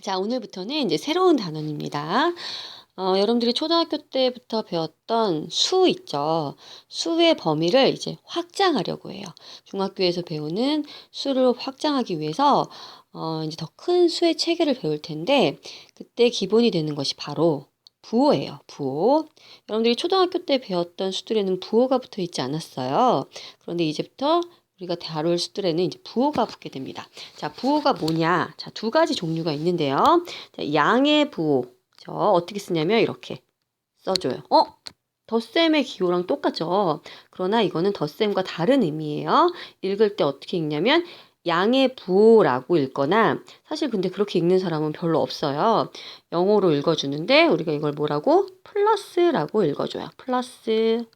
자, 오늘부터는 이제 새로운 단원입니다. 여러분들이 초등학교 때부터 배웠던 수 있죠. 수의 범위를 이제 확장하려고 해요. 중학교에서 배우는 수를 확장하기 위해서 이제 더 큰 수의 체계를 배울 텐데 그때 기본이 되는 것이 바로 부호예요. 부호. 여러분들이 초등학교 때 배웠던 수들에는 부호가 붙어 있지 않았어요. 그런데 이제부터 우리가 다룰 수들에는 이제 부호가 붙게 됩니다. 자, 부호가 뭐냐? 자, 두 가지 종류가 있는데요. 자, 양의 부호. 어떻게 쓰냐면 이렇게 써줘요. 덧셈의 기호랑 똑같죠? 그러나 이거는 덧셈과 다른 의미예요. 읽을 때 어떻게 읽냐면 양의 부호라고 읽거나 사실 근데 그렇게 읽는 사람은 별로 없어요. 영어로 읽어주는데 우리가 이걸 뭐라고? 플러스라고 읽어줘요. 플러스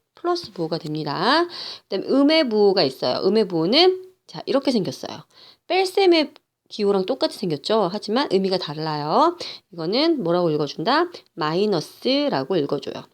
부호가 됩니다. 그다음에 음의 부호가 있어요. 음의 부호는 자 이렇게 생겼어요. 뺄셈의 기호랑 똑같이 생겼죠. 하지만 의미가 달라요. 이거는 뭐라고 읽어준다? 마이너스라고 읽어줘요.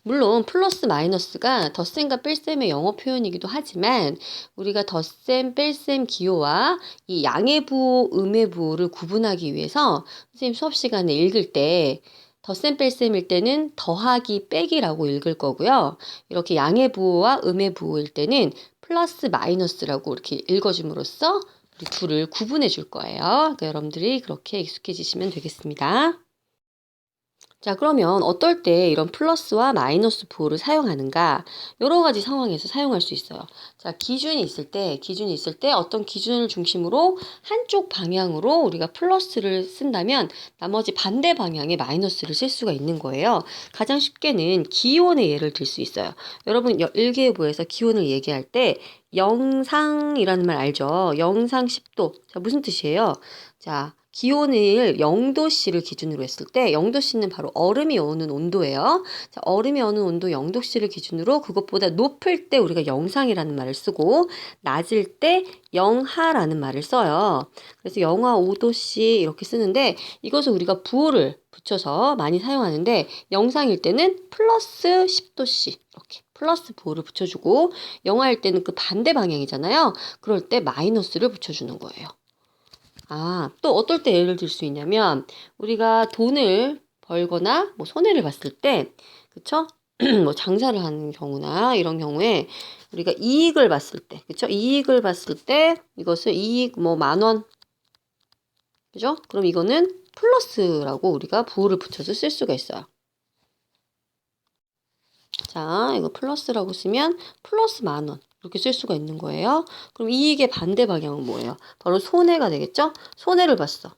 물론 플러스 마이너스가 덧셈과 뺄셈의 영어 표현이기도 하지만 우리가 덧셈, 뺄셈 기호와 이 양의 부호, 음의 부호를 구분하기 위해서 선생님 수업 시간에 읽을 때 덧셈, 뺄셈일 때는 더하기, 빼기라고 읽을 거고요. 이렇게 양의 부호와 음의 부호일 때는 플러스 마이너스라고 이렇게 읽어줌으로써 우리 둘을 구분해 줄 거예요. 그러니까 여러분들이 그렇게 익숙해지시면 되겠습니다. 자, 그러면 어떨 때 이런 플러스와 마이너스 부호를 사용하는가? 여러 가지 상황에서 사용할 수 있어요. 자, 기준이 있을 때 어떤 기준을 중심으로 한쪽 방향으로 우리가 플러스를 쓴다면 나머지 반대 방향에 마이너스를 쓸 수가 있는 거예요. 가장 쉽게는 기온의 예를 들 수 있어요. 여러분, 일기예보에서 기온을 얘기할 때 영상이라는 말 알죠? 영상 10도. 자, 무슨 뜻이에요? 자, 기온을 0도씨를 기준으로 했을 때 0도씨는 바로 얼음이 오는 온도예요. 자, 얼음이 오는 온도 0도씨를 기준으로 그것보다 높을 때 우리가 영상이라는 말을 쓰고 낮을 때 영하라는 말을 써요. 그래서 영하 5도씨 이렇게 쓰는데 이것을 우리가 부호를 붙여서 많이 사용하는데 영상일 때는 플러스 10도씨 이렇게 플러스 부호를 붙여주고 영하일 때는 그 반대 방향이잖아요. 그럴 때 마이너스를 붙여주는 거예요. 또 어떨 때 예를 들 수 있냐면 우리가 돈을 벌거나 뭐 손해를 봤을 때 그쵸? 뭐 장사를 하는 경우나 이런 경우에 우리가 이익을 봤을 때 그쵸? 이익을 봤을 때 이것을 이익 뭐 10,000원 그죠? 그럼 이거는 플러스라고 우리가 부호를 붙여서 쓸 수가 있어요. 자, 이거 플러스라고 쓰면 플러스 10,000원 이렇게 쓸 수가 있는 거예요. 그럼 이익의 반대 방향은 뭐예요? 바로 손해가 되겠죠? 손해를 봤어.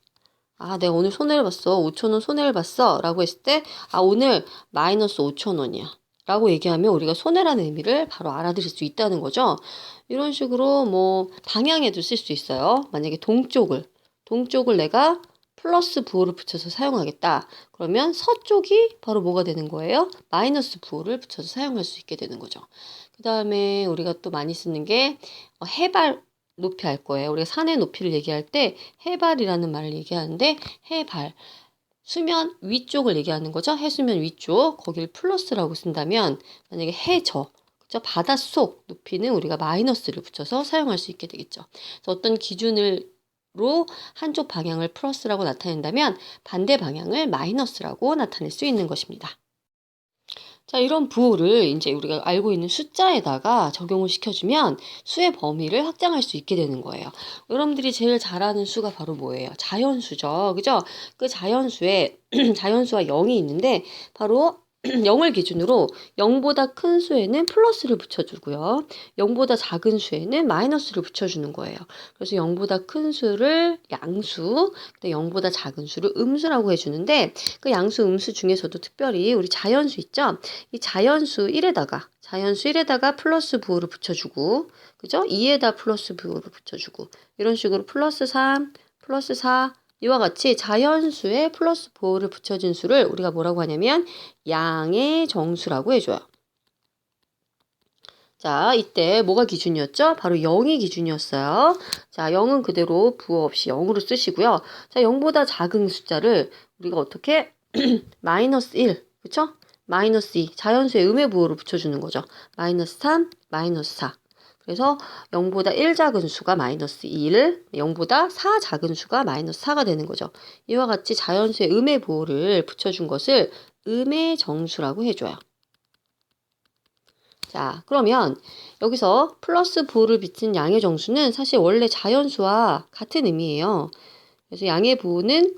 내가 오늘 손해를 봤어. 5,000원 손해를 봤어. 라고 했을 때, 오늘 마이너스 5,000원이야. 라고 얘기하면 우리가 손해라는 의미를 바로 알아들을 수 있다는 거죠. 이런 식으로 뭐 방향에도 쓸 수 있어요. 만약에 동쪽을 내가 플러스 부호를 붙여서 사용하겠다. 그러면 서쪽이 바로 뭐가 되는 거예요? 마이너스 부호를 붙여서 사용할 수 있게 되는 거죠. 그 다음에 우리가 또 많이 쓰는 게 해발 높이 할 거예요. 우리가 산의 높이를 얘기할 때 해발이라는 말을 얘기하는데 해발 수면 위쪽을 얘기하는 거죠. 해수면 위쪽 거기를 플러스라고 쓴다면 만약에 해저 그죠? 바닷속 높이는 우리가 마이너스를 붙여서 사용할 수 있게 되겠죠. 그래서 어떤 기준으로 한쪽 방향을 플러스라고 나타낸다면 반대 방향을 마이너스라고 나타낼 수 있는 것입니다. 자, 이런 부호를 이제 우리가 알고 있는 숫자에다가 적용을 시켜주면 수의 범위를 확장할 수 있게 되는 거예요. 여러분들이 제일 잘 아는 수가 바로 뭐예요? 자연수죠. 그죠? 그 자연수에, 자연수와 0이 있는데, 바로 0을 기준으로 0보다 큰 수에는 플러스를 붙여주고요. 0보다 작은 수에는 마이너스를 붙여주는 거예요. 그래서 0보다 큰 수를 양수, 0보다 작은 수를 음수라고 해주는데 그 양수, 음수 중에서도 특별히 우리 자연수 있죠? 이 자연수 1에다가 플러스 부호를 붙여주고, 그죠? 2에다 플러스 부호를 붙여주고, 이런 식으로 플러스 3, 플러스 4, 이와 같이 자연수에 플러스 부호를 붙여준 수를 우리가 뭐라고 하냐면 양의 정수라고 해줘요. 자, 이때 뭐가 기준이었죠? 바로 0이 기준이었어요. 자, 0은 그대로 부호 없이 0으로 쓰시고요. 자, 0보다 작은 숫자를 우리가 어떻게 마이너스 1, 그쵸? 마이너스 2, 자연수의 음의 부호를 붙여주는 거죠. 마이너스 3, 마이너스 4. 그래서 0보다 1 작은 수가 마이너스 1, 0보다 4 작은 수가 마이너스 4가 되는 거죠. 이와 같이 자연수의 음의 보호를 붙여준 것을 음의 정수라고 해줘요. 자, 그러면 여기서 플러스 보호를 비친 양의 정수는 사실 원래 자연수와 같은 의미예요. 그래서 양의 보호는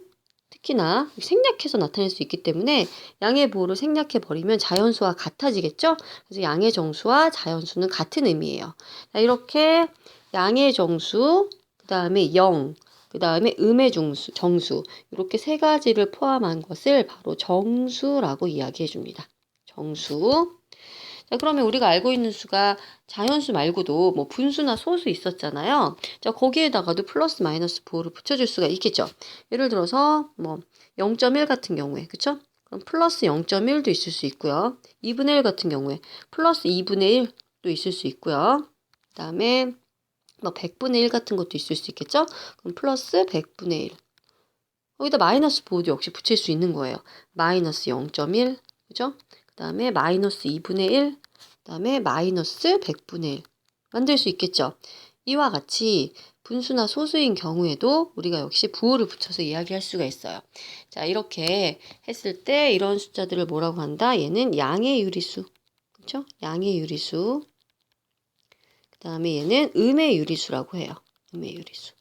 특히나 생략해서 나타낼 수 있기 때문에 양의 보호를 생략해 버리면 자연수와 같아지겠죠? 그래서 양의 정수와 자연수는 같은 의미예요. 자, 이렇게 양의 정수, 그 다음에 0, 그 다음에 음의 정수 이렇게 세 가지를 포함한 것을 바로 정수라고 이야기해 줍니다. 정수. 자, 그러면 우리가 알고 있는 수가 자연수 말고도 뭐 분수나 소수 있었잖아요. 자, 거기에다가도 플러스 마이너스 보호를 붙여줄 수가 있겠죠. 예를 들어서 뭐 0.1 같은 경우에, 그쵸? 그럼 플러스 0.1도 있을 수 있고요. 2분의 1 같은 경우에 플러스 2분의 1도 있을 수 있고요. 그 다음에 뭐 100분의 1 같은 것도 있을 수 있겠죠? 그럼 플러스 100분의 1. 거기다 마이너스 보호도 역시 붙일 수 있는 거예요. 마이너스 0.1, 그죠? 그 다음에 마이너스 2분의 1, 그 다음에 마이너스 100분의 1 만들 수 있겠죠. 이와 같이 분수나 소수인 경우에도 우리가 역시 부호를 붙여서 이야기할 수가 있어요. 자, 이렇게 했을 때 이런 숫자들을 뭐라고 한다? 얘는 양의 유리수, 그렇죠? 양의 유리수. 그 다음에 얘는 음의 유리수라고 해요. 음의 유리수.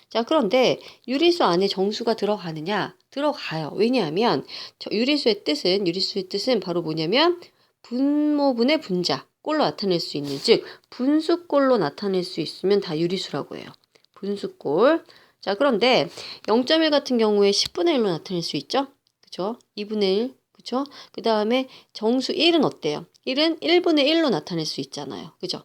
자, 그런데 유리수 안에 정수가 들어가느냐? 들어가요. 왜냐하면 유리수의 뜻은 바로 뭐냐면 분모분의 분자, 꼴로 나타낼 수 있는, 즉 분수꼴로 나타낼 수 있으면 다 유리수라고 해요. 분수꼴. 자, 그런데 0.1 같은 경우에 10분의 1로 나타낼 수 있죠? 그죠? 2분의 1, 그죠? 그 다음에 정수 1은 어때요? 1은 1분의 1로 나타낼 수 있잖아요. 그죠?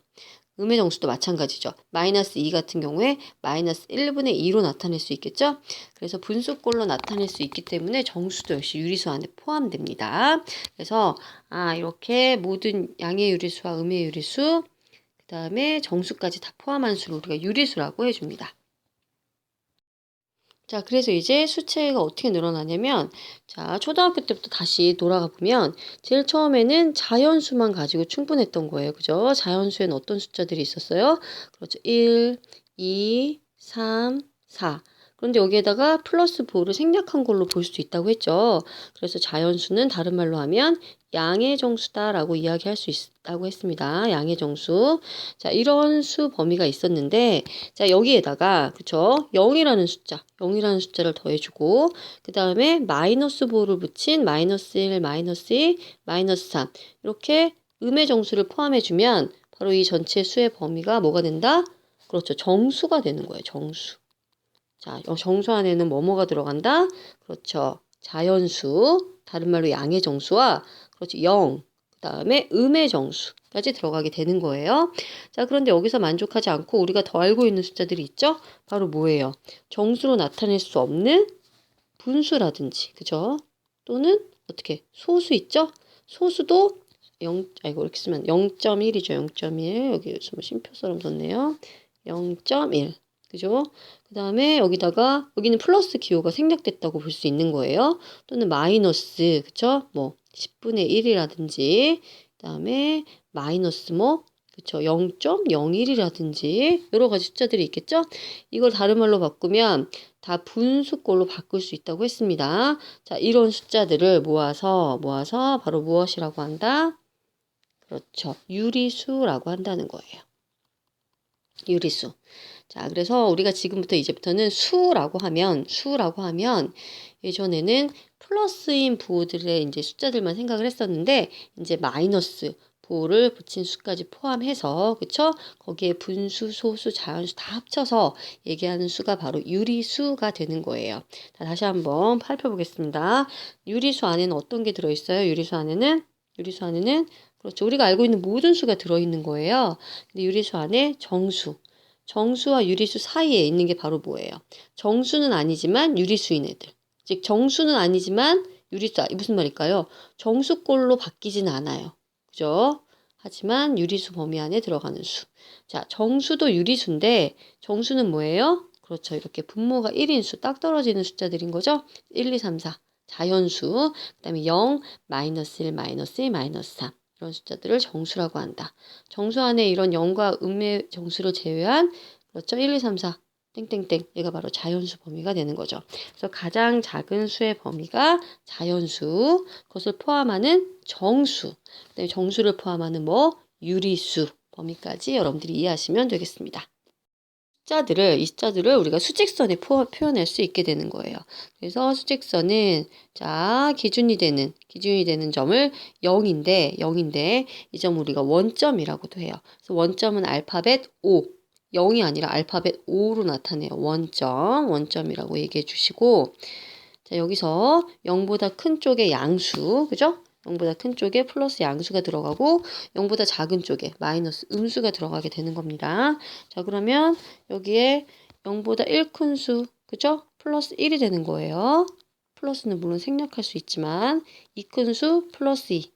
음의 정수도 마찬가지죠. 마이너스 2 같은 경우에 마이너스 1분의 2로 나타낼 수 있겠죠? 그래서 분수꼴로 나타낼 수 있기 때문에 정수도 역시 유리수 안에 포함됩니다. 그래서 이렇게 모든 양의 유리수와 음의 유리수, 그 다음에 정수까지 다 포함한 수를 우리가 유리수라고 해줍니다. 자, 그래서 이제 수체가 어떻게 늘어나냐면, 자, 초등학교 때부터 다시 돌아가 보면, 제일 처음에는 자연수만 가지고 충분했던 거예요. 그죠? 자연수에는 어떤 숫자들이 있었어요? 그렇죠. 1, 2, 3, 4. 그런데 여기에다가 플러스 보호를 생략한 걸로 볼 수 있다고 했죠. 그래서 자연수는 다른 말로 하면 양의 정수다라고 이야기할 수 있다고 했습니다. 양의 정수. 자, 이런 수 범위가 있었는데, 자, 여기에다가, 그쵸? 0이라는 숫자를 더해주고, 그 다음에 마이너스 보호를 붙인 마이너스 1, 마이너스 2, 마이너스 3. 이렇게 음의 정수를 포함해주면, 바로 이 전체 수의 범위가 뭐가 된다? 그렇죠. 정수가 되는 거예요. 정수. 자, 정수 안에는 뭐뭐가 들어간다? 그렇죠. 자연수, 다른 말로 양의 정수와, 그렇죠. 0, 그 다음에 음의 정수까지 들어가게 되는 거예요. 자, 그런데 여기서 만족하지 않고 우리가 더 알고 있는 숫자들이 있죠? 바로 뭐예요? 정수로 나타낼 수 없는 분수라든지, 그죠? 또는 어떻게? 소수 있죠? 소수도 이렇게 쓰면 0.1이죠. 0.1. 여기 좀 쉼표처럼 썼네요. 0.1. 그죠? 그 다음에 여기는 플러스 기호가 생략됐다고 볼 수 있는 거예요. 또는 마이너스, 그쵸? 뭐, 10분의 1이라든지, 그 다음에 마이너스 그쵸? 0.01이라든지, 여러 가지 숫자들이 있겠죠? 이걸 다른 말로 바꾸면 다 분수꼴로 바꿀 수 있다고 했습니다. 자, 이런 숫자들을 모아서 바로 무엇이라고 한다? 그렇죠. 유리수라고 한다는 거예요. 유리수. 자, 그래서 우리가 지금부터 이제부터는 수라고 하면 예전에는 플러스인 부호들의 이제 숫자들만 생각을 했었는데 이제 마이너스 보호를 붙인 수까지 포함해서 그쵸? 거기에 분수, 소수, 자연수 다 합쳐서 얘기하는 수가 바로 유리수가 되는 거예요. 자, 다시 한번 살펴보겠습니다. 유리수 안에는 어떤 게 들어있어요? 유리수 안에는 그렇죠. 우리가 알고 있는 모든 수가 들어있는 거예요. 근데 유리수 안에 정수와 유리수 사이에 있는 게 바로 뭐예요? 정수는 아니지만 유리수인 애들. 즉 정수는 아니지만 유리수, 무슨 말일까요? 정수꼴로 바뀌진 않아요. 그죠? 하지만 유리수 범위 안에 들어가는 수. 자, 정수도 유리수인데 정수는 뭐예요? 그렇죠. 이렇게 분모가 1인 수, 딱 떨어지는 숫자들인 거죠? 1, 2, 3, 4. 자연수. 그 다음에 0, 마이너스 1, 마이너스 2, 마이너스 3. 이런 숫자들을 정수라고 한다. 정수 안에 이런 0과 음의 정수를 제외한 그렇죠? 1, 2, 3, 4 땡땡땡 얘가 바로 자연수 범위가 되는 거죠. 그래서 가장 작은 수의 범위가 자연수, 그것을 포함하는 정수, 그다음에 정수를 포함하는 뭐 유리수 범위까지 여러분들이 이해하시면 되겠습니다. 이 숫자들을 우리가 수직선에 표현할 수 있게 되는 거예요. 그래서 수직선은 자 기준이 되는 점을 0인데 이 점을 우리가 원점이라고도 해요. 그래서 원점은 알파벳 O 0이 아니라 알파벳 O로 나타내요. 원점이라고 얘기해 주시고 자 여기서 0보다 큰 쪽에 양수 그죠? 0보다 큰 쪽에 플러스 양수가 들어가고 0보다 작은 쪽에 마이너스 음수가 들어가게 되는 겁니다. 자 그러면 여기에 0보다 1 큰 수 그죠? 플러스 1이 되는 거예요. 플러스는 물론 생략할 수 있지만 2 큰 수 플러스 2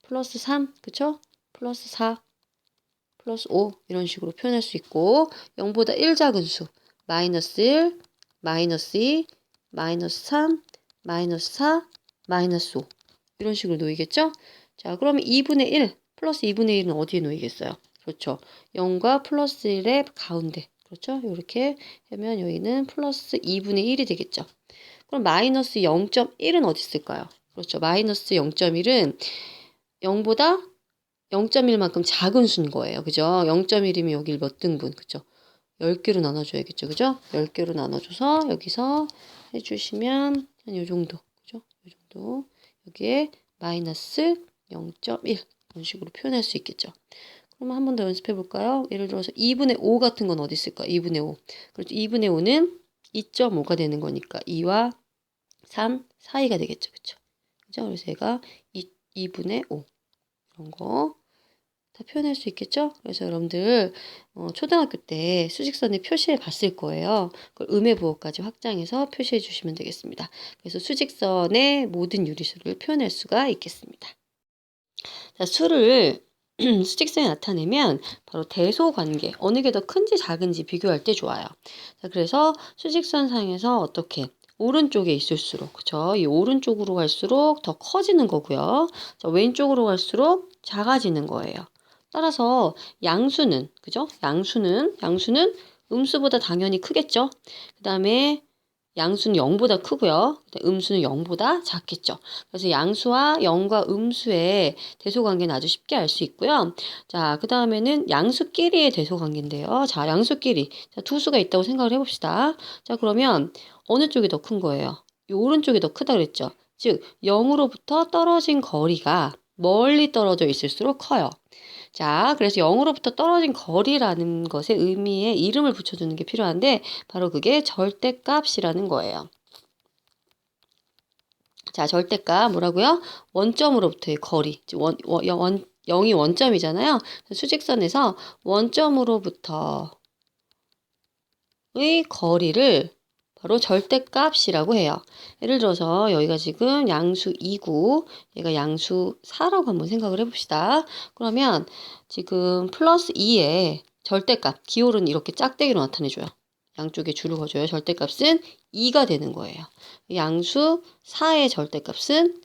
플러스 3 그죠? 플러스 4 플러스 5 이런 식으로 표현할 수 있고 0보다 1 작은 수 마이너스 1 마이너스 2 마이너스 3 마이너스 4 마이너스 5 이런 식으로 놓이겠죠? 자, 그러면 2분의 1 플러스 2분의 1은 어디에 놓이겠어요? 그렇죠. 0과 플러스 1의 가운데. 그렇죠? 이렇게 하면 여기는 플러스 2분의 1이 되겠죠. 그럼 마이너스 0.1은 어디 있을까요? 그렇죠. 마이너스 0.1은 0보다 0.1만큼 작은 수인 거예요. 그죠? 0.1이면 여기 몇 등분? 그죠? 10개로 나눠줘야겠죠. 그죠? 10개로 나눠줘서 여기서 해주시면 한 요 정도. 그죠? 요 정도. 여기에 마이너스 0.1 이런 식으로 표현할 수 있겠죠. 그러면 한 번 더 연습해 볼까요? 예를 들어서 2분의 5 같은 건 어디 있을까? 2분의 5. 그렇죠. 2분의 5는 2.5가 되는 거니까 2와 3 사이가 되겠죠. 그죠? 그죠? 그래서 얘가 2분의 5 이런 거 다 표현할 수 있겠죠? 그래서 여러분들 초등학교 때 수직선에 표시해 봤을 거예요. 그걸 음의 부호까지 확장해서 표시해 주시면 되겠습니다. 그래서 수직선의 모든 유리수를 표현할 수가 있겠습니다. 자, 수를 수직선에 나타내면 바로 대소관계, 어느 게 더 큰지 작은지 비교할 때 좋아요. 자, 그래서 수직선 상에서 어떻게 오른쪽에 있을수록, 그쵸? 이 오른쪽으로 갈수록 더 커지는 거고요. 자, 왼쪽으로 갈수록 작아지는 거예요. 따라서 양수는, 그죠? 양수는 음수보다 당연히 크겠죠? 그 다음에 양수는 0보다 크고요. 음수는 0보다 작겠죠. 그래서 양수와 0과 음수의 대소관계는 아주 쉽게 알 수 있고요. 자, 그 다음에는 양수끼리의 대소관계인데요. 자, 양수끼리. 자, 두 수가 있다고 생각을 해봅시다. 자, 그러면 어느 쪽이 더 큰 거예요? 이 오른쪽이 더 크다 그랬죠. 즉, 0으로부터 떨어진 거리가 멀리 떨어져 있을수록 커요. 자, 그래서 0으로부터 떨어진 거리라는 것에 의미에 이름을 붙여주는 게 필요한데 바로 그게 절대값이라는 거예요. 자, 절대값 뭐라고요? 원점으로부터의 거리. 0이 원점이잖아요. 수직선에서 원점으로부터의 거리를 바로 절대값이라고 해요. 예를 들어서 여기가 지금 양수 2고 얘가 양수 4라고 한번 생각을 해봅시다. 그러면 지금 플러스 2의 절대값, 기울은 이렇게 짝대기로 나타내줘요. 양쪽에 줄을 그어줘요. 절대값은 2가 되는 거예요. 양수 4의 절대값은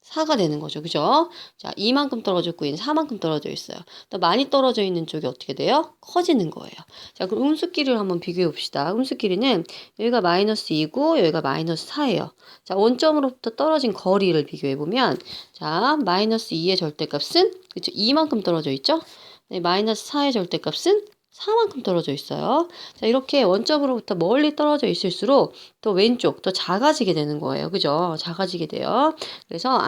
4가 되는 거죠. 그죠? 자, 2만큼 떨어졌고 얘는 4만큼 떨어져 있어요. 또 많이 떨어져 있는 쪽이 어떻게 돼요? 커지는 거예요. 자, 그럼 음수끼리를 한번 비교해 봅시다. 음수끼리는 여기가 마이너스 2고 여기가 마이너스 4예요. 자, 원점으로부터 떨어진 거리를 비교해 보면 자, 마이너스 2의 절대값은 그쵸? 2만큼 떨어져 있죠? 네, 마이너스 4의 절대값은 4만큼 떨어져 있어요. 자, 이렇게 원점으로부터 멀리 떨어져 있을수록 더 왼쪽, 더 작아지게 되는 거예요. 그죠? 작아지게 돼요. 그래서,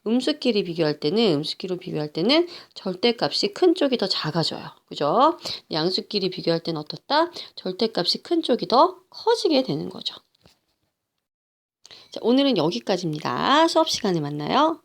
음수끼리 비교할 때는 절대값이 큰 쪽이 더 작아져요. 그죠? 양수끼리 비교할 때는 어떻다? 절대값이 큰 쪽이 더 커지게 되는 거죠. 자, 오늘은 여기까지입니다. 수업 시간에 만나요.